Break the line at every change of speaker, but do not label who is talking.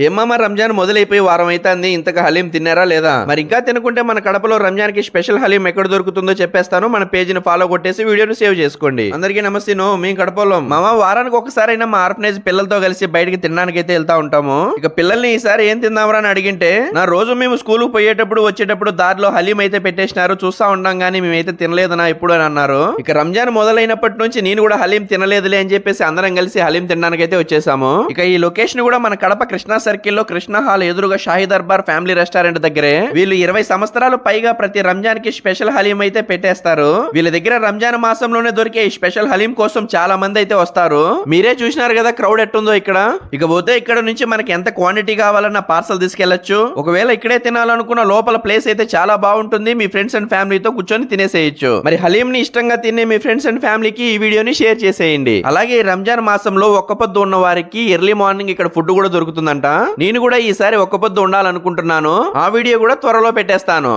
ఏమమ్మా రంజాన్ మొదలైపోయి వారం అవుతుంది, ఇంతగా హలీం తిన్నారా లేదా? మరి ఇంకా తినకుంటే మన కడపలో రంజాన్ కి స్పెషల్ హలీం ఎక్కడ దొరుకుతుందో చెప్పేస్తాను. మన పేజీని ఫాలో కొట్టేసి వీడియోను సేవ్ చేసుకోండి. అందరికీ నమస్తే. మీ కడపలో మామ వారానికి ఒకసారి అయినా మా ఆర్ఫనేజ్ పిల్లలతో కలిసి బయటికి తినడానికి అయితే వెళ్తా ఉంటాము. ఇక పిల్లల్ని ఈసారి ఏం తిందామరా అని అడిగింటే, నా రోజు మేము స్కూల్ పోయేటప్పుడు వచ్చేటప్పుడు దారిలో హలీం అయితే పెట్టేసినారు, చూస్తా ఉంటాం గానీ మేమైతే తినలేదనా ఎప్పుడు అని అన్నారు. ఇక రంజాన్ మొదలైనప్పటి నుంచి నేను కూడా హలీం తినలేదులే అని చెప్పేసి అందరం కలిసి హలీం తినడానికి అయితే వచ్చేసాము. ఇక ఈ లొకేషన్ కూడా మన కడప కృష్ణా సర్కిల్ లో కృష్ణ హాల్ ఎదురుగా షాహీ దర్బార్ ఫ్యామిలీ రెస్టారెంట్ దగ్గరే. వీళ్ళు 20 సంవత్సరాలు పైగా ప్రతి రంజాన్ కి స్పెషల్ హలీం అయితే పెట్టేస్తారు. వీళ్ళ దగ్గర రంజాన్ మాసంలోనే దొరికే ఈ స్పెషల్ హలీం కోసం చాలా మంది అయితే వస్తారు. మీరే చూసినారు కదా క్రౌడ్ ఎట్టుందో ఇక్కడ. ఇక పోతే ఇక్కడ నుంచి మనకి ఎంత క్వాంటిటీ కావాలన్నా పార్సల్ తీసుకెళ్లొచ్చు. ఒకవేళ ఇక్కడే తినాలనుకున్న లోపల ప్లేస్ అయితే చాలా బాగుంటుంది. మీ ఫ్రెండ్స్ అండ్ ఫ్యామిలీతో కూర్చొని తినేసేయచ్చు. మరి హలీం ని ఇష్టంగా తినే మీ ఫ్రెండ్స్ అండ్ ఫ్యామిలీకి ఈ వీడియోని షేర్ చేసేయండి. అలాగే రంజాన్ మాసంలో ఒక్క పొద్దు ఉన్న వారికి ఎర్లీ మార్నింగ్ ఇక్కడ ఫుడ్ కూడా దొరుకుతుందంట. నేను కూడా ఈసారి ఒక్క పొద్దు ఉండాలనుకుంటున్నాను. ఆ వీడియో కూడా త్వరలో పెట్టేస్తాను.